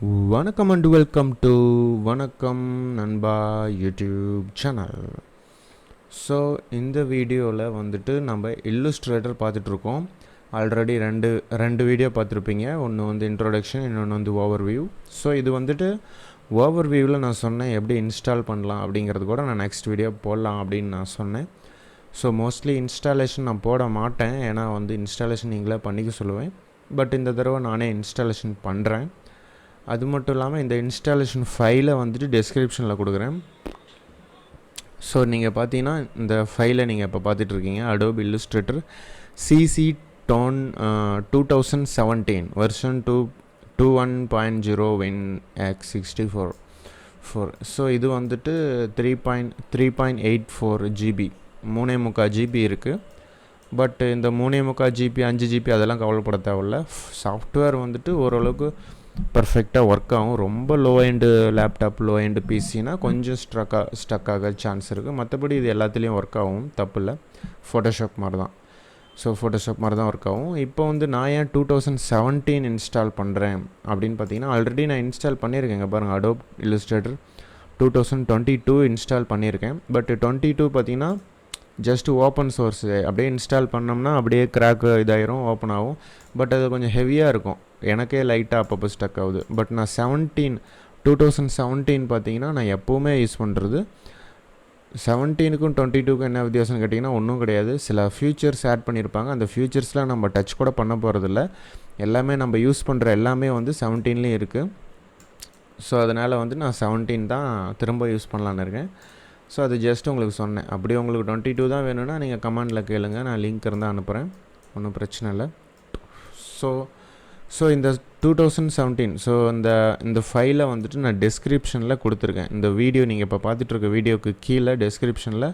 Vanakkam and welcome to vanakkamnanba YouTube channel. So இந்த வீடியோவில் வந்துட்டு நம்ம இல்லுஸ்ட்ரேட்டர் பார்த்துட்ருக்கோம். ஆல்ரெடி ரெண்டு வீடியோ பார்த்துருப்பீங்க. ஒன்று வந்து இன்ட்ரோடக்ஷன், இன்னொன்று வந்து ஓவர்வியூ. ஸோ இது வந்துட்டு ஓவர்வியூவில் நான் சொன்னேன் எப்படி இன்ஸ்டால் பண்ணலாம் அப்படிங்கிறது கூட நான் நெக்ஸ்ட் வீடியோ போடலாம் அப்படின்னு நான் சொன்னேன். ஸோ மோஸ்ட்லி இன்ஸ்டாலேஷன் நான் போட மாட்டேன், ஏன்னா வந்து இன்ஸ்டாலேஷன் நீங்களே பண்ணிக்க சொல்லுவேன். பட் இந்த தடவை நானே இன்ஸ்டாலேஷன் பண்ணுறேன். அது மட்டும் இல்லாமல் இந்த இன்ஸ்டாலேஷன் ஃபைலை வந்துட்டு டெஸ்கிரிப்ஷனில் கொடுக்குறேன். ஸோ நீங்கள் பார்த்தீங்கன்னா இந்த ஃபைலை நீங்கள் இப்போ பார்த்துட்ருக்கீங்க, Adobe Illustrator CC 2017 version 21.0 WinX64. So இது வந்துட்டு 3.84 GB 3.25 GB இருக்குது. பட் இந்த 3.25 GB 5 GB அதெல்லாம் கவலைப்பட தேவையில்ல. சாஃப்ட்வேர் வந்துட்டு ஓரளவுக்கு பர்ஃபெக்டாக ஒர்க் ஆகும். ரொம்ப low end laptop, low end பிசினா கொஞ்சம் ஸ்டக் ஆக சான்ஸ் இருக்குது. மற்றபடி இது எல்லாத்துலேயும் ஒர்க் ஆகும், தப்பு இல்லை. ஃபோட்டோஷாப் மாதிரி தான். ஸோ ஃபோட்டோஷாப் மாதிரி தான் ஒர்க் ஆகும். இப்போ வந்து நான் ஏன் 2017 இன்ஸ்டால் பண்ணுறேன் அப்படின்னு பார்த்தீங்கன்னா, ஆல்ரெடி நான் இன்ஸ்டால் பண்ணியிருக்கேங்க பாருங்கள். Adobe Illustrator 2022 இன்ஸ்டால் பண்ணியிருக்கேன். பட் 22 பார்த்தீங்கன்னா ஜஸ்ட் ஓப்பன் சோர்ஸு, அப்படியே இன்ஸ்டால் பண்ணோம்னா அப்படியே கிராக் இதாயிரும், ஓப்பன் ஆகும். பட் அது கொஞ்சம் ஹெவியாக இருக்கும், எனக்கே லைட்டாக அப்பப்போ ஸ்டக் ஆகுது. பட் நான் 2017 பார்த்தீங்கன்னா நான் எப்போவுமே யூஸ் பண்ணுறது. 17க்கும் 22க்கும் என்ன வித்தியாசம்னு கேட்டிங்கன்னா ஒன்றும் கிடையாது. சில ஃபியூச்சர்ஸ் ஆட் பண்ணியிருப்பாங்க, அந்த ஃபியூச்சர்ஸ்லாம் நம்ம டச் கூட பண்ண போகிறதில்ல. எல்லாமே நம்ம யூஸ் பண்ணுற எல்லாமே வந்து 17லேயும் இருக்குது. ஸோ அதனால் வந்து நான் 17 தான் திரும்ப யூஸ் பண்ணலான்னு இருக்கேன். ஸோ அது ஜஸ்ட் உங்களுக்கு சொன்னேன். அப்படியே உங்களுக்கு 22 தான் வேணும்னா நீங்கள் கமெண்டில் கேளுங்க, நான் லிங்க் இருந்தால் அனுப்புகிறேன், ஒன்றும் பிரச்சனை இல்லை. ஸோ இந்த 2017 ஸோ இந்த ஃபைலை வந்துட்டு நான் டெஸ்கிரிப்ஷனில் கொடுத்துருக்கேன். இந்த வீடியோ நீங்கள் இப்போ பார்த்துட்ருக்க வீடியோக்கு கீழே டெஸ்கிரிப்ஷனில்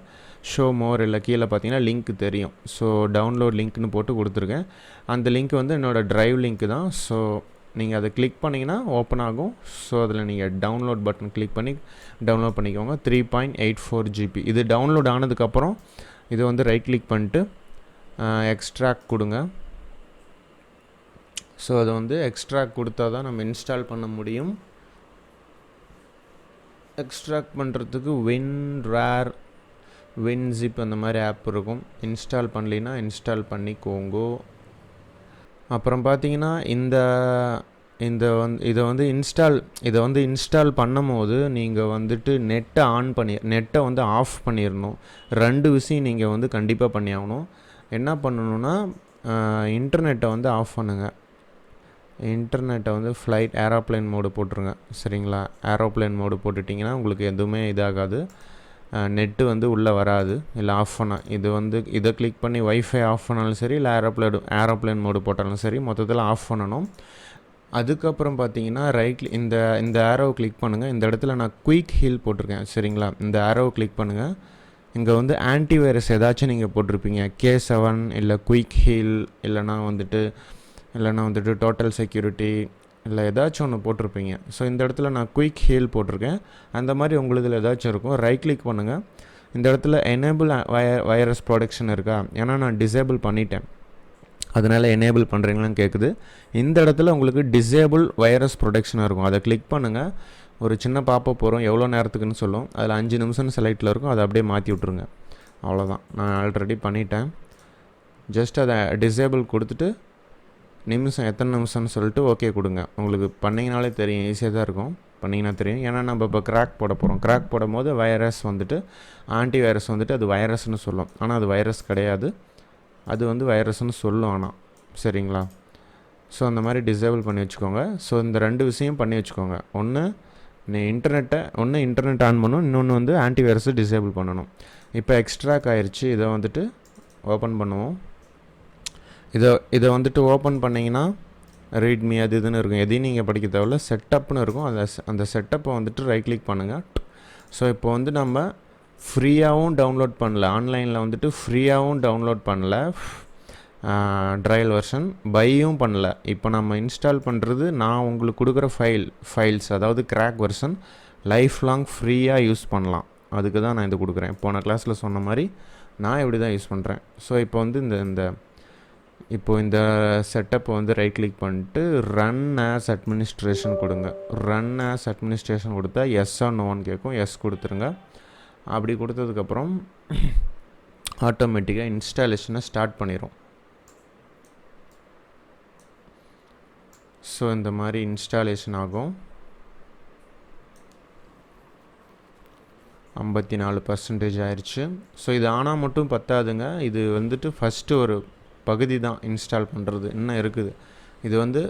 ஷோ மோர் இல்லை கீழே பார்த்தீங்கன்னா லிங்க் தெரியும். ஸோ டவுன்லோட் லிங்க்னு போட்டு கொடுத்துருக்கேன். அந்த லிங்க் வந்து என்னோடய ட்ரைவ் லிங்க் தான். ஸோ நீங்கள் அதை கிளிக் பண்ணிங்கன்னா ஓப்பன் ஆகும். ஸோ அதில் நீங்கள் டவுன்லோட் பட்டன் கிளிக் பண்ணி டவுன்லோட் பண்ணிக்கோங்க. 3.84 GB. இது டவுன்லோட் ஆனதுக்கப்புறம் இது வந்து ரைட் கிளிக் பண்ணிட்டு எக்ஸ்ட்ராக்ட் கொடுங்க. ஸோ அதை வந்து எக்ஸ்ட்ராக்ட் கொடுத்தா தான் நம்ம இன்ஸ்டால் பண்ண முடியும். எக்ஸ்ட்ராக்ட் பண்ணுறதுக்கு WinZip அந்த மாதிரி ஆப் இருக்கும். இன்ஸ்டால் பண்ணலைன்னா இன்ஸ்டால் பண்ணிக்கோங்க. அப்புறம் பார்த்தீங்கன்னா இதை வந்து இன்ஸ்டால் பண்ணும் போது நீங்கள் வந்துட்டு நெட்டை வந்து ஆஃப் பண்ணிடணும். 2 விஷயம் நீங்கள் வந்து கண்டிப்பாக பண்ணி ஆகணும். என்ன பண்ணணுன்னா, இன்டர்நெட்டை வந்து ஆஃப் பண்ணுங்கள். இன்டர்நெட்டை வந்து ஏரோப்ளேன் மோடு போட்டுருங்க, சரிங்களா? ஏரோப்ளேன் மோடு போட்டுட்டிங்கன்னா உங்களுக்கு எதுவுமே இதாகாது, நெட்டு வந்து உள்ளே வராது. இல்லை ஆஃப் பண்ணால் இதை கிளிக் பண்ணி வைஃபை ஆஃப் பண்ணாலும் சரி, இல்லை ஏரோப்ளேன் மோடு போட்டாலும் சரி, மொத்தத்தில் ஆஃப் பண்ணணும். அதுக்கப்புறம் பார்த்தீங்கன்னா இந்த ஏரோவை கிளிக் பண்ணுங்கள். இந்த இடத்துல நான் குயிக் ஹீல் போட்டிருக்கேன், சரிங்களா? இந்த ஏரோவை கிளிக் பண்ணுங்கள். இங்கே வந்து ஆன்டிவைரஸ் ஏதாச்சும் நீங்கள் போட்டிருப்பீங்க, K7 இல்லை குயிக் ஹீல், இல்லைனா வந்துட்டு டோட்டல் செக்யூரிட்டி, இல்லை ஏதாச்சும் ஒன்று போட்டிருப்பீங்க. ஸோ இந்த இடத்துல நான் குயிக் ஹீல் போட்டிருக்கேன். அந்த மாதிரி உங்களுதில் ஏதாச்சும் இருக்கும், ரைட் கிளிக் பண்ணுங்கள். இந்த இடத்துல எனேபிள் வைரஸ் ப்ரொடெக்ஷன் இருக்கா, ஏன்னா நான் டிசேபிள் பண்ணிட்டேன், அதனால் எனேபிள் பண்ணுறீங்களான்னு கேட்குது. இந்த இடத்துல உங்களுக்கு டிசேபிள் வைரஸ் ப்ரொடெக்ஷன் இருக்கும், அதை கிளிக் பண்ணுங்கள். ஒரு சின்ன பாப்பப் வரும், எவ்வளோ நேரத்துக்குன்னு சொல்லும். அதில் 5 நிமிஷம் செலக்டில் இருக்கும், அதை அப்படியே மாற்றி விட்ருங்க. அவ்வளோதான், நான் ஆல்ரெடி பண்ணிட்டேன். ஜஸ்ட் அதை டிசேபிள் கொடுத்துட்டு எத்தனை நிமிஷம்னு சொல்லிட்டு ஓகே கொடுங்க. உங்களுக்கு பண்ணிங்கனாலே தெரியும், ஈஸியாக தான் இருக்கும், பண்ணிங்கன்னா தெரியும். ஏன்னா நம்ம இப்போ கிராக் போட போகிறோம். கிராக் போடும் போது வைரஸ் வந்துட்டு ஆன்டி வைரஸ் வந்துட்டு அது வைரஸ்னு சொல்லும், ஆனால் அது வைரஸ் கிடையாது, அது வந்து வைரஸ்னு சொல்லும் ஆனால், சரிங்களா? ஸோ அந்த மாதிரி டிசேபிள் பண்ணி வச்சுக்கோங்க. ஸோ இந்த 2 விஷயம் பண்ணி வச்சுக்கோங்க. ஒன்று இன்டர்நெட் ஆன் பண்ணணும், இன்னொன்று வந்து ஆன்டி வைரஸை டிசேபிள் பண்ணணும். இப்போ எக்ஸ்ட்ராக் ஆயிடுச்சு. இதை வந்துட்டு ஓப்பன் பண்ணுவோம். இதை வந்துட்டு ஓப்பன் பண்ணிங்கன்னா ரீட்மி அது இதுன்னு இருக்கும், எதையும் நீங்கள் படிக்க தேவையில்ல, செட்டப்னு இருக்கும். அந்த செட்டப்பை வந்துட்டு ரைட் கிளிக் பண்ணுங்கள். ஸோ இப்போ வந்து நம்ம ஃப்ரீயாகவும் டவுன்லோட் பண்ணல, ஆன்லைனில் வந்துட்டு ஃப்ரீயாகவும் டவுன்லோட் பண்ணல, ட்ரையல் வெர்ஷன் பையும் பண்ணல. இப்போ நம்ம இன்ஸ்டால் பண்ணுறது நான் உங்களுக்கு கொடுக்குற ஃபைல்ஸ், அதாவது கிராக் வெர்ஷன், லைஃப் லாங் ஃப்ரீயாக யூஸ் பண்ணலாம். அதுக்கு தான் நான் இது கொடுக்குறேன். போன கிளாஸில் சொன்ன மாதிரி நான் இப்படி தான் யூஸ் பண்ணுறேன். ஸோ இப்போ வந்து இப்போது இந்த செட்டப்பை வந்து ரைட் கிளிக் பண்ணிட்டு ரன் ஆஸ் அட்மினிஸ்ட்ரேஷன் கொடுங்க. ரன் ஆஸ் அட்மினிஸ்ட்ரேஷன் கொடுத்தா எஸ்ஸா நோன்னு கேட்கும். எஸ் கொடுத்துருங்க. அப்படி கொடுத்ததுக்கப்புறம் ஆட்டோமேட்டிக்காக இன்ஸ்டாலேஷனை ஸ்டார்ட் பண்ணிடும். ஸோ இந்த மாதிரி இன்ஸ்டாலேஷன் ஆகும். 54% ஆயிடுச்சு. ஸோ இது ஆனால் மட்டும் பத்தாதுங்க. இது வந்துட்டு ஃபஸ்ட்டு ஒரு பகுதி தான் இன்ஸ்டால் பண்ணுறது, இன்னும் இருக்குது. இது வந்து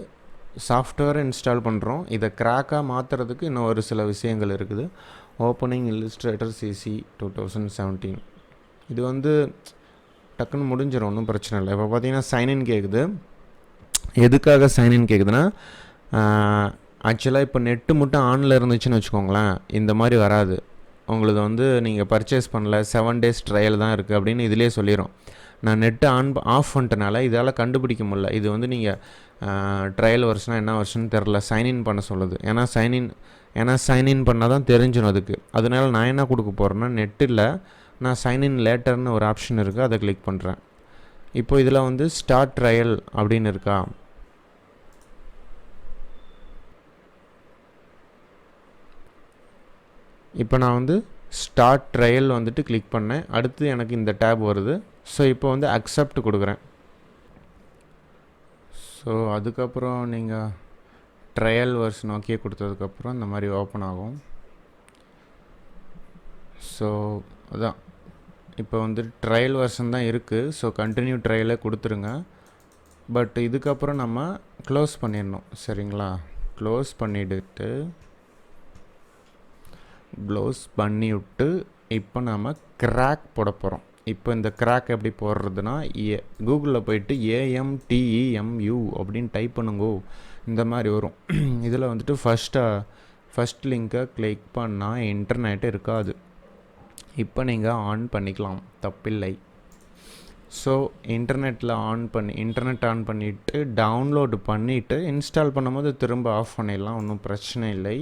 சாஃப்ட்வேரை இன்ஸ்டால் பண்ணுறோம். இதை கிராக்காக மாற்றுறதுக்கு இன்னும் ஒரு சில விஷயங்கள் இருக்குது. ஓப்பனிங் இல்லுஸ்ட்ரேட்டர் சிசி 2017 இது வந்து டக்குன்னு முடிஞ்சிடும், ஒன்றும் பிரச்சனை இல்லை. இப்போ பார்த்தீங்கன்னா சைன்இன் கேட்குது. எதுக்காக சைன்இன் கேட்குதுன்னா, ஆக்சுவலாக இப்போ நெட்டு மட்டும் ஆனில் இருந்துச்சுன்னு வச்சுக்கோங்களேன், இந்த மாதிரி வராது. உங்களுக்கு வந்து நீங்கள் பர்ச்சேஸ் பண்ணல, 7 days ட்ரையல் தான் இருக்குது அப்படின்னு இதிலே சொல்லிடும். நான் நெட்டு ஆஃப் பண்ணிட்டனால இதால் கண்டுபிடிக்க முடியல. இது வந்து நீங்கள் ட்ரையல் வருஷனாக என்ன வருஷன்னு தெரில, சைன்இன் பண்ண சொல்லுது. ஏன்னா சைன்இன் பண்ணால் தான் தெரிஞ்சிடும் அதுக்கு. அதனால நான் என்ன கொடுக்க போகிறேன்னா, நெட்டில் நான் சைன்இன் லேட்டர்னு ஒரு ஆப்ஷன் இருக்குது, அதை கிளிக் பண்ணுறேன். இப்போ இதில் வந்து ஸ்டார்ட் ட்ரையல் அப்படின்னு இருக்கா. இப்போ நான் வந்து ஸ்டார்ட் ட்ரையல் வந்துட்டு கிளிக் பண்ணேன். அடுத்து எனக்கு இந்த டேப் வருது. ஸோ இப்போ வந்து அக்செப்ட் கொடுக்குறேன். ஸோ அதுக்கப்புறம் நீங்கள் ட்ரையல் வெர்ஷன் ஓகே கொடுத்ததுக்கப்புறம் இந்த மாதிரி ஓப்பன் ஆகும். ஸோ அதான் இப்போ வந்து ட்ரையல் வெர்ஷன் தான் இருக்குது. ஸோ கண்டினியூ ட்ரையலே கொடுத்துருங்க. பட் இதுக்கப்புறம் நம்ம க்ளோஸ் பண்ணிடணும், சரிங்களா? க்ளோஸ் பண்ணிவிட்டு இப்போ நம்ம கிராக் போட போகிறோம். இப்போ இந்த கிராக் எப்படி போடுறதுன்னா, கூகுளில் போயிட்டு AMTEMU அப்படின்னு டைப் பண்ணுங்கோ, இந்த மாதிரி வரும். இதில் வந்துட்டு ஃபஸ்ட் லிங்கை கிளிக் பண்ணால் இன்டர்நெட் இருக்காது. இப்போ நீங்கள் ஆன் பண்ணிக்கலாம், தப்பில்லை. ஸோ இன்டர்நெட் ஆன் பண்ணிவிட்டு டவுன்லோடு பண்ணிவிட்டு இன்ஸ்டால் பண்ணும்போது திரும்ப ஆஃப் பண்ணிடலாம், ஒன்றும் பிரச்சனை இல்லை.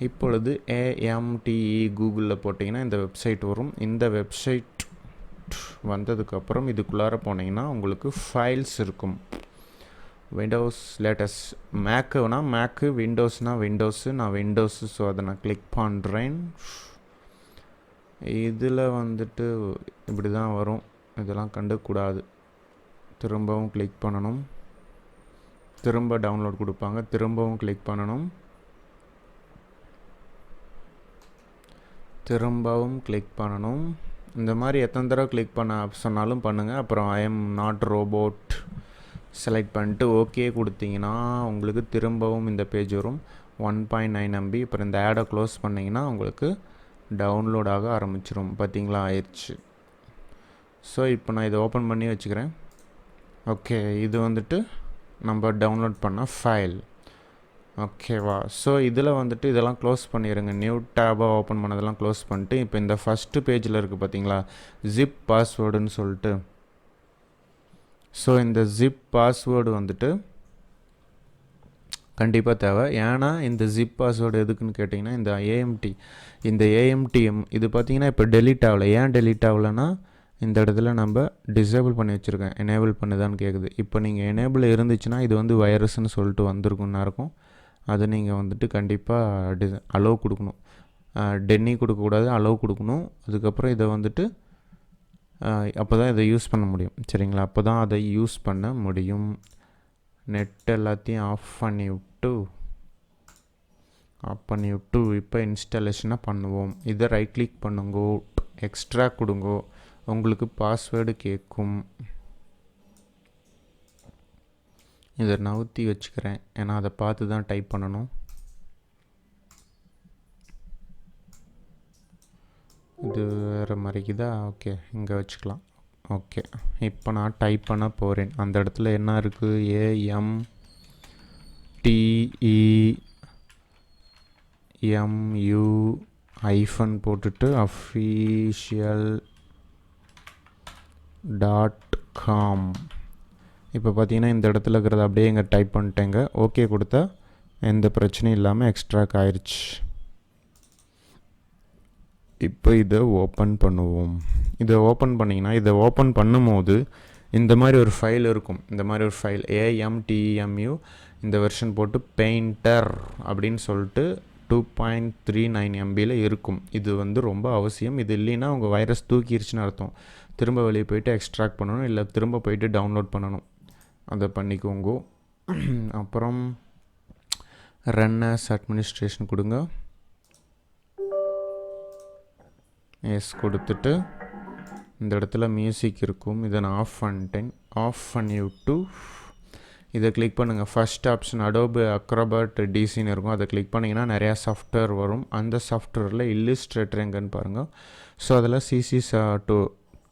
இப்பொழுது AMTE கூகுளில் போட்டிங்கன்னா இந்த வெப்சைட் வரும். இந்த வெப்சைட் வந்ததுக்கப்புறம் இதுக்குள்ளார போனீங்கன்னா உங்களுக்கு ஃபைல்ஸ் இருக்கும். விண்டோஸ் லேட்டஸ்ட், மேக்குனா மேக்கு, விண்டோஸ்னால் விண்டோஸு. நான் விண்டோஸு, ஸோ அதை நான் கிளிக் பண்ணுறேன். இதில் வந்துட்டு இப்படி தான் வரும். இதெல்லாம் கண்டுக்கூடாது. திரும்பவும் கிளிக் பண்ணணும். திரும்ப டவுன்லோட் கொடுப்பாங்க. திரும்பவும் கிளிக் பண்ணணும். திரும்பவும் கிளிக் பண்ணணும். இந்த மாதிரி எத்தனை தடவை கிளிக் பண்ண சொன்னாலும் பண்ணுங்கள். அப்புறம் I am not robot select பண்ணிட்டு ஓகே கொடுத்தீங்கன்னா உங்களுக்கு திரும்பவும் இந்த பேஜ் வரும். 1.9 MB. அப்புறம் இந்த ஆடை க்ளோஸ் பண்ணிங்கன்னா உங்களுக்கு டவுன்லோட் ஆக ஆரம்பிச்சிடும். பார்த்தீங்களா, ஆயிடுச்சு. ஸோ இப்போ நான் இதை ஓப்பன் பண்ணி வச்சுக்கிறேன். ஓகே, இது வந்துட்டு நம்ம டவுன்லோட் பண்ண ஃபைல். ஓகேவா? ஸோ இதில் வந்துட்டு இதெல்லாம் க்ளோஸ் பண்ணிடுங்க. நியூ டேபாக ஓப்பன் பண்ணதெல்லாம் க்ளோஸ் பண்ணிட்டு இப்போ இந்த ஃபஸ்ட்டு பேஜில் இருக்குது பார்த்தீங்களா, ஜிப் பாஸ்வேர்டுன்னு சொல்லிட்டு. ஸோ இந்த ஜிப் பாஸ்வேர்டு வந்துட்டு கண்டிப்பாக தேவை. ஏன்னா இந்த ஜிப் பாஸ்வேர்டு எதுக்குன்னு கேட்டிங்கன்னா, இந்த AMTM இது பார்த்திங்கன்னா இப்போ டெலீட் ஆகலை. ஏன் டெலீட் ஆகலைன்னா, இந்த இடத்துல நம்ம டிசேபிள் பண்ணி வச்சுருக்கேன். எனேபிள் பண்ணுதான்னு கேட்குது. இப்போ நீங்கள் எனேபிள் இருந்துச்சுன்னா இது வந்து வைரஸ்ன்னு சொல்லிட்டு வந்திருக்குன்னா இருக்கும். அது நீங்கள் வந்துட்டு கண்டிப்பாக அலோவ் கொடுக்கணும். டென்னி கொடுக்கக்கூடாது, அலோவ் கொடுக்கணும். அதுக்கப்புறம் இதை வந்துட்டு அப்போ தான் இதை யூஸ் பண்ண முடியும், சரிங்களா? அப்போ தான் அதை யூஸ் பண்ண முடியும். நெட் எல்லாத்தையும் ஆஃப் பண்ணிவிட்டு இப்போ இன்ஸ்டாலேஷனாக பண்ணுவோம். இதை ரைட் கிளிக் பண்ணுங்கோ, எக்ஸ்ட்ரா கொடுங்கோ, உங்களுக்கு பாஸ்வேர்டு கேட்கும். இதை நவுத்தி வச்சுக்கிறேன், ஏன்னா அதை பார்த்து தான் டைப் பண்ணணும். இது வேறு மாதிரிக்குதா? ஓகே, இங்கே வச்சுக்கலாம். ஓகே, இப்போ நான் டைப் பண்ண போகிறேன். அந்த இடத்துல என்ன இருக்குது, AMTEMU ஐஃபன் போட்டுட்டு official.com. இப்போ பார்த்தீங்கன்னா இந்த இடத்துல இருக்கிறத அப்படியே இங்கே டைப் பண்ணிட்டேங்க. ஓகே கொடுத்தா எந்த பிரச்சனையும் இல்லாமல் எக்ஸ்ட்ராக் ஆயிடுச்சு. இப்போ இதை ஓப்பன் பண்ணுவோம். இதை ஓப்பன் பண்ணிங்கன்னா, இதை ஓப்பன் பண்ணும்போது இந்த மாதிரி ஒரு ஃபைல் இருக்கும். இந்த மாதிரி ஒரு ஃபைல் AMTEMU இந்த வெர்ஷன் போட்டு பெயிண்டர் அப்படின்னு சொல்லிட்டு 2.39 MBயில் இருக்கும். இது வந்து ரொம்ப அவசியம். இது இல்லைன்னா உங்கள் வைரஸ் தூக்கிடுச்சுன்னு அர்த்தம். திரும்ப வெளியே போய்ட்டு எக்ஸ்ட்ராக்ட் பண்ணணும், இல்லை திரும்ப போய்ட்டு டவுன்லோட் பண்ணணும். அதை பண்ணிக்கோங்க. அப்புறம் ரன் ஆஸ் அட்மினிஸ்ட்ரேஷன் கொடுங்க. எஸ் கொடுத்துட்டு இந்த இடத்துல மியூசிக் இருக்கும். இதை நான் ஆஃப் பண்ணிட்டேன். ஆஃப் பண்ணிவிட்டு இதை கிளிக் பண்ணுங்கள். ஃபஸ்ட் ஆப்ஷன் அடோபி அக்ரோபாட் டிசின்னு இருக்கும். அதை கிளிக் பண்ணிங்கன்னா நிறையா சாஃப்ட்வேர் வரும். அந்த சாஃப்ட்வேரில் இல்லுஸ்ட்ரேட்டர் எங்கன்னு பாருங்கள். ஸோ அதில் CC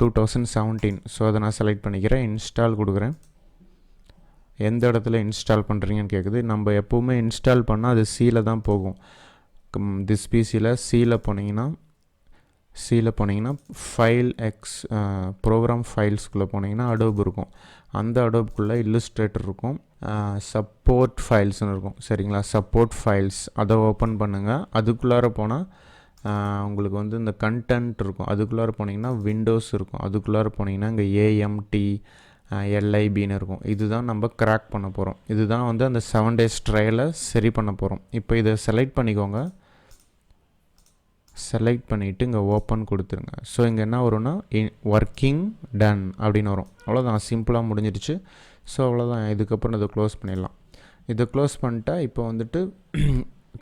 2017. ஸோ அதை நான் செலக்ட் பண்ணிக்கிறேன். இன்ஸ்டால் கொடுக்குறேன். எந்த இடத்துல இன்ஸ்டால் பண்ணுறீங்கன்னு கேட்குது. நம்ம எப்போவுமே இன்ஸ்டால் பண்ணால் அது Cயில் தான் போகும். திஸ் பிசியில் Cயில் போனீங்கன்னா ஃபைல் ப்ரோக்ராம் ஃபைல்ஸ்குள்ளே போனீங்கன்னா அடோப் இருக்கும். அந்த அடோப்குள்ளே இல்லுஸ்ட்ரேட்டர் இருக்கும். சப்போர்ட் ஃபைல்ஸ்னு இருக்கும். சரிங்களா? சப்போர்ட் ஃபைல்ஸ் அதை ஓப்பன் பண்ணுங்கள். அதுக்குள்ளார போனால் உங்களுக்கு வந்து இந்த கண்டென்ட் இருக்கும். அதுக்குள்ளார போனீங்கன்னா விண்டோஸ் இருக்கும். அதுக்குள்ளார போனீங்கன்னா இங்கே AMTLIBன்னு இருக்கும். இதுதான் நம்ம கிராக் பண்ண போகிறோம். இதுதான் வந்து அந்த 7 days ட்ரையலை சரி பண்ண போகிறோம். இப்போ இதை செலக்ட் பண்ணிக்கோங்க. செலக்ட் பண்ணிவிட்டு இங்கே ஓப்பன் கொடுத்துருங்க. ஸோ இங்கே என்ன வரும்னா ஒர்க்கிங் டன் அப்படின்னு வரும். அவ்வளோதான், சிம்பிளாக முடிஞ்சிடுச்சு. ஸோ அவ்வளோதான். இதுக்கப்புறம் இதை க்ளோஸ் பண்ணிடலாம். இதை க்ளோஸ் பண்ணிட்டா இப்போ வந்துட்டு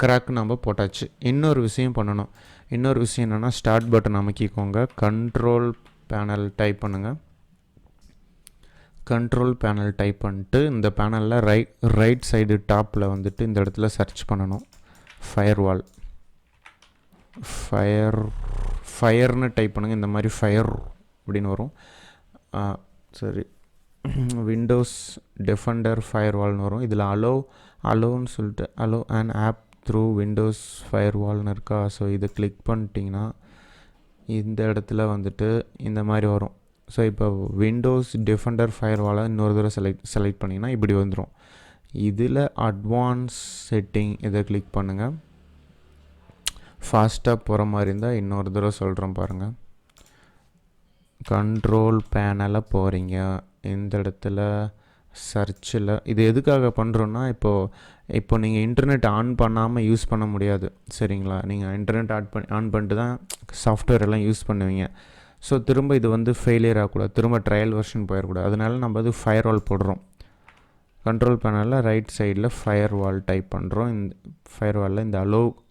கிராக் நம்ம போட்டாச்சு. இன்னொரு விஷயம் பண்ணணும். இன்னொரு விஷயம் என்னென்னா ஸ்டார்ட் பட்டன் அமைக்கிக்கோங்க. கண்ட்ரோல் பேனல் டைப் பண்ணுங்கள். கண்ட்ரோல் பேனல் டைப் பண்ணிட்டு இந்த பேனலில் ரைட் சைடு டாப்பில் வந்துட்டு இந்த இடத்துல சர்ச் பண்ணணும். ஃபயர்வால் ஃபயர்னு டைப் பண்ணுங்கள். இந்த மாதிரி ஃபயர் அப்படின்னு வரும். சரி, விண்டோஸ் டிஃபெண்டர் ஃபயர்வால்னு வரும். இதில் அலோன்னு சொல்லிட்டு allow and app through Windows ஃபயர்வால்னு இருக்கா. ஸோ இதை கிளிக் பண்ணிட்டீங்கன்னா இந்த இடத்துல வந்துட்டு இந்த மாதிரி வரும். ஸோ இப்போ விண்டோஸ் டிஃபெண்டர் ஃபயர்வாலை இன்னொரு தடவை செலக்ட் பண்ணிங்கன்னா இப்படி வந்துடும். இதில் அட்வான்ஸ் செட்டிங் இதை கிளிக் பண்ணுங்கள். ஃபாஸ்ட்டாக போகிற மாதிரி இருந்தால் இன்னொரு தடவை சொல்கிறேன் பாருங்கள். கண்ட்ரோல் பேனலை போகிறீங்க. இந்த இடத்துல சர்ச்சில் இது எதுக்காக பண்ணுறோன்னா இப்போ நீங்கள் இன்டர்நெட் ஆன் பண்ணாமல் யூஸ் பண்ண முடியாது. சரிங்களா? நீங்கள் இன்டர்நெட் ஆன் பண்ணிட்டு தான் சாஃப்ட்வேர் எல்லாம் யூஸ் பண்ணுவீங்க. ஸோ திரும்ப இது வந்து ஃபெயிலியர் ஆகக்கூடாது, திரும்ப ட்ரையல் வெர்ஷன் போயிடக்கூடாது. அதனால நம்ம அது ஃபயர்வால் போடுறோம். கண்ட்ரோல் பேனலில் ரைட் சைடில் ஃபயர்வால் டைப் பண்ணுறோம். இந்த ஃபயர்வாலில் இந்த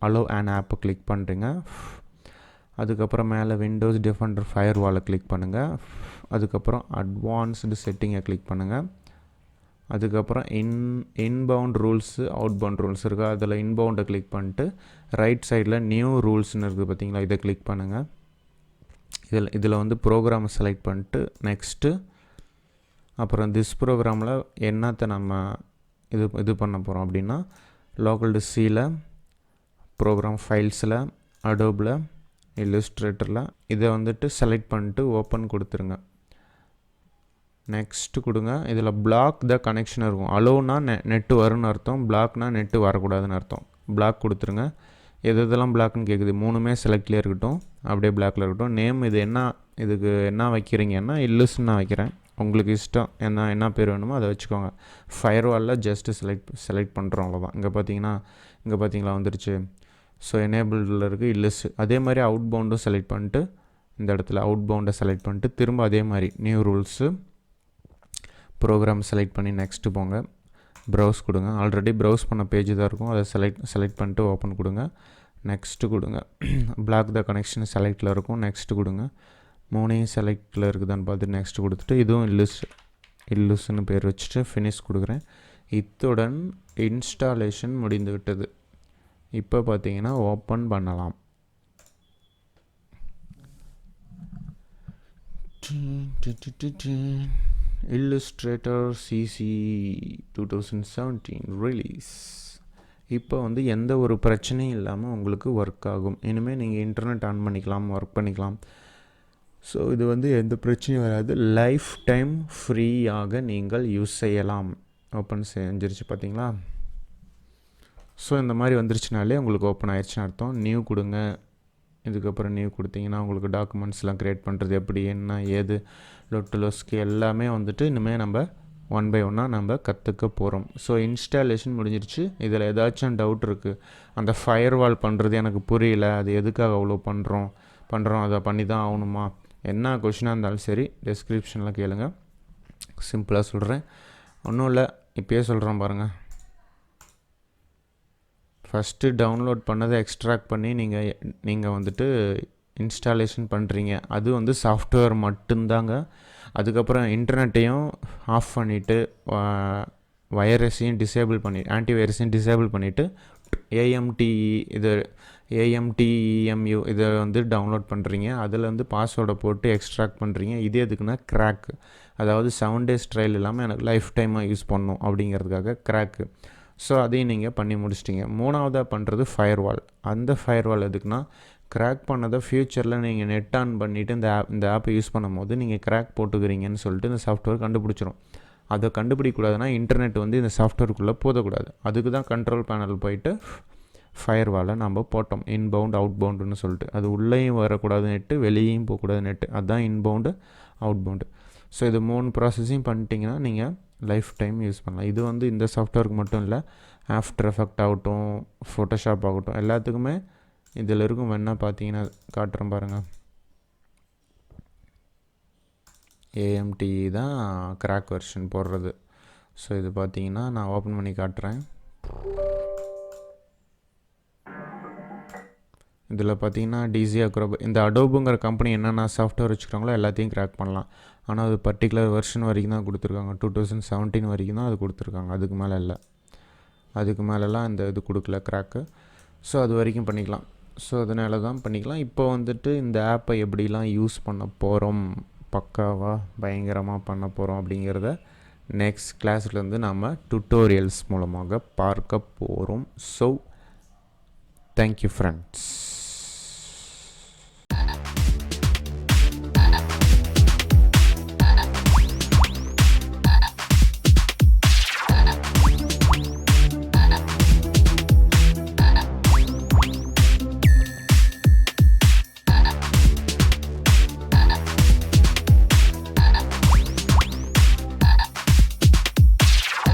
அலோ அண்ட் ஆப்பை கிளிக் பண்ணுறீங்க. அதுக்கப்புறம் மேலே விண்டோஸ் டிஃபெண்டர் ஃபயர்வாலை கிளிக் பண்ணுங்கள். அதுக்கப்புறம் அட்வான்ஸ்டு செட்டிங்கை கிளிக் பண்ணுங்கள். அதுக்கப்புறம் இன்பவுண்ட் ரூல்ஸு அவுட்பவுண்ட் ரூல்ஸ் இருக்குது. அதில் இன்பவுண்டை கிளிக் பண்ணிட்டு ரைட் சைடில் நியூ ரூல்ஸ்னு இருக்குது பார்த்தீங்களா, இதை கிளிக் பண்ணுங்கள். இதில் வந்து ப்ரோக்ராமை செலக்ட் பண்ணிட்டு நெக்ஸ்ட்டு அப்புறம் திஸ் ப்ரோக்ராமில் என்னத்தை நம்ம இது பண்ண போகிறோம் அப்படின்னா லோக்கல் Cயில் ப்ரோக்ராம் ஃபைல்ஸில் அடோபில் இல்லுஸ்ட்ரேட்டரில் இதை வந்துட்டு செலக்ட் பண்ணிட்டு ஓப்பன் கொடுத்துருங்க. நெக்ஸ்ட்டு கொடுங்க. இதில் பிளாக் த கனெக்ஷன் இருக்கும். அலோனா நெட்டு வரும்னு அர்த்தம், பிளாக்னா நெட்டு வரக்கூடாதுன்னு அர்த்தம். பிளாக் கொடுத்துருங்க. இதெல்லாம் பிளாக்னு கேட்குது. 3மே செலக்ட்லேயே இருக்கட்டும், அப்படியே பிளாக்கில் இருக்கட்டும். நேம் இதுக்கு என்ன வைக்கிறீங்கன்னா இல்லுஸ்ன்னு நான் வைக்கிறேன். உங்களுக்கு இஷ்டம் என்ன பேர் வேணுமோ அதை வச்சுக்கோங்க. ஃபயர்வாலில் ஜஸ்ட்டு செலக்ட் பண்ணுறோம், அவ்வளோதான். இங்கே பார்த்தீங்களா வந்துருச்சு. ஸோ எனேபிளில் இருக்குது இல்லுஸ். அதே மாதிரி அவுட் பவுண்டும் செலக்ட் பண்ணிட்டு இந்த இடத்துல அவுட் பவுண்டை செலக்ட் பண்ணிட்டு திரும்ப அதே மாதிரி நியூ ரூல்ஸு ப்ரோக்ராம் செலக்ட் பண்ணி நெக்ஸ்ட்டு போங்க. ப்ரௌஸ் கொடுங்க. ஆல்ரெடி ப்ரௌஸ் பண்ண பேஜ் தான் இருக்கும். அதை செலக்ட் பண்ணிட்டு ஓப்பன் கொடுங்க. நெக்ஸ்ட்டு கொடுங்க. பிளாக் த கனெக்ஷன் செலக்டில் இருக்கும். நெக்ஸ்ட்டு கொடுங்க. 3 செலக்டில் இருக்குதான்னு பார்த்து நெக்ஸ்ட் கொடுத்துட்டு இதுவும் இல்லுஸ்ன்னு பேர் வச்சுட்டு ஃபினிஷ் கொடுக்குறேன். இத்துடன் இன்ஸ்டாலேஷன் முடிந்து விட்டது. இப்போ பார்த்தீங்கன்னா ஓப்பன் பண்ணலாம். Illustrator CC 2017 release. இப்போ வந்து எந்த ஒரு பிரச்சனையும் இல்லாமல் உங்களுக்கு ஒர்க் ஆகும். இனிமேல் நீங்கள் இன்டர்நெட் ஆன் பண்ணிக்கலாம், ஒர்க் பண்ணிக்கலாம். ஸோ இது வந்து எந்த பிரச்சனையும் வராது. லைஃப் டைம் ஃப்ரீயாக நீங்கள் யூஸ் செய்யலாம். ஓப்பன் செஞ்சிருச்சு பார்த்தீங்களா? ஸோ இந்த மாதிரி வந்துருச்சுனாலே உங்களுக்கு ஓப்பன் ஆயிடுச்சுன்னு அர்த்தம். நியூ கொடுங்க. இதுக்கப்புறம் நியூ கொடுத்தீங்கன்னா உங்களுக்கு டாக்குமெண்ட்ஸ்லாம் க்ரியேட் பண்ணுறது எப்படி என்ன ஏது லொஸ்க்கு எல்லாமே வந்துட்டு இனிமேல் நம்ம ஒன் பை ஒன்னாக நம்ம கற்றுக்க போகிறோம். ஸோ இன்ஸ்டாலேஷன் முடிஞ்சிருச்சு. இதில் ஏதாச்சும் டவுட் இருக்குது, அந்த ஃபயர்வால் பண்ணுறது எனக்கு புரியல, அது எதுக்காக அவ்வளோ பண்ணுறோம் அதை பண்ணி தான் ஆகணுமா, என்ன கொஷினாக இருந்தாலும் சரி டெஸ்கிரிப்ஷனில் கேளுங்க. சிம்பிளாக சொல்கிறேன், ஒன்றும் இல்லை, இப்போயே சொல்கிறேன் பாருங்கள். ஃபஸ்ட்டு டவுன்லோட் பண்ணதை எக்ஸ்ட்ராக்ட் பண்ணி நீங்கள் வந்துட்டு இன்ஸ்டாலேஷன் பண்ணுறீங்க. அது வந்து சாஃப்ட்வேர் மட்டும்தாங்க. அதுக்கப்புறம் இன்டர்நெட்டையும் ஆஃப் பண்ணிவிட்டு வைரஸையும் டிசேபிள் பண்ணி ஆன்டிவைரஸையும் டிசேபிள் பண்ணிவிட்டு ஏஎம்டிஇஎம்யூ இதை வந்து டவுன்லோட் பண்ணுறீங்க. அதில் வந்து பாஸ்வேர்டை போட்டு எக்ஸ்ட்ராக்ட் பண்ணுறீங்க. இது எதுக்குன்னா கிராக், அதாவது 7 days ட்ரையல் இல்லாமல் எனக்கு லைஃப் டைமாக யூஸ் பண்ணணும் அப்படிங்கிறதுக்காக கிராக்கு. ஸோ அதையும் நீங்கள் பண்ணி முடிச்சிட்டிங்க. மூணாவதாக பண்ணுறது ஃபயர்வால். அந்த ஃபயர்வால் எதுக்குன்னா கிராக் பண்ணதை ஃப்யூச்சரில் நீங்கள் நெட் ஆன் பண்ணிவிட்டு இந்த ஆப்பை யூஸ் பண்ணும் போது நீங்கள் கிராக் போட்டுக்கிறீங்கன்னு சொல்லிட்டு இந்த சாஃப்ட்வேர் கண்டுபிடிச்சிரும். அதை கண்டுபிடிக்கூடாதுன்னா இன்டர்நெட் வந்து இந்த சாஃப்ட்வேருக்குள்ளே போதக்கூடாது. அதுக்கு தான் கண்ட்ரோல் பேனல் போயிட்டு ஃபயர்வாலை நம்ம போட்டோம். இன்பவுண்ட் அவுட் பவுண்டுன்னு சொல்லிட்டு, அது உள்ளேயும் வரக்கூடாது நெட்டு, வெளியேயும் போகக்கூடாது நெட்டு, அதுதான் இன்பவுண்டு அவுட் பவுண்டு. ஸோ இது 3 ப்ராசஸையும் பண்ணிட்டீங்கன்னா நீங்கள் லைஃப் டைம் யூஸ் பண்ணலாம். இது வந்து இந்த சாஃப்ட்வேருக்கு மட்டும் இல்லை, ஆஃப்டர் எஃபெக்ட் ஆகட்டும், ஃபோட்டோஷாப் ஆகட்டும், எல்லாத்துக்குமே இதில் இருக்கும். வேணால் பார்த்தீங்கன்னா காட்டுறேன் பாருங்கள். ஏஎம்டி தான் கிராக் வெர்ஷன் போடுறது. ஸோ இது பார்த்தீங்கன்னா நான் ஓப்பன் பண்ணி காட்டுறேன். இதில் பார்த்தீங்கன்னா டிசி அக்ரோபேட், இந்த அடோபுங்கிற கம்பெனி என்னென்ன சாஃப்ட்வேர் வச்சுக்கிறாங்களோ எல்லாத்தையும் கிராக் பண்ணலாம். ஆனால் அது பர்டிகுலர் வெர்ஷன் வரைக்கும் தான் கொடுத்துருக்காங்க. 2017 வரைக்கும் தான் அது கொடுத்துருக்காங்க, அதுக்கு மேலே இல்லை. அதுக்கு மேலெலாம் இந்த இது கொடுக்கல கிராக்கு. ஸோ அது வரைக்கும் பண்ணிக்கலாம். ஸோ அதனால தான் பண்ணிக்கலாம். இப்போ வந்துட்டு இந்த ஆப்பை எப்படிலாம் யூஸ் பண்ண போகிறோம், பக்காவாக பயங்கரமாக பண்ண போகிறோம் அப்படிங்கிறத நெக்ஸ்ட் கிளாஸ்லேருந்து நாம் டுட்டோரியல்ஸ் மூலமாக பார்க்க போகிறோம். So thank you friends.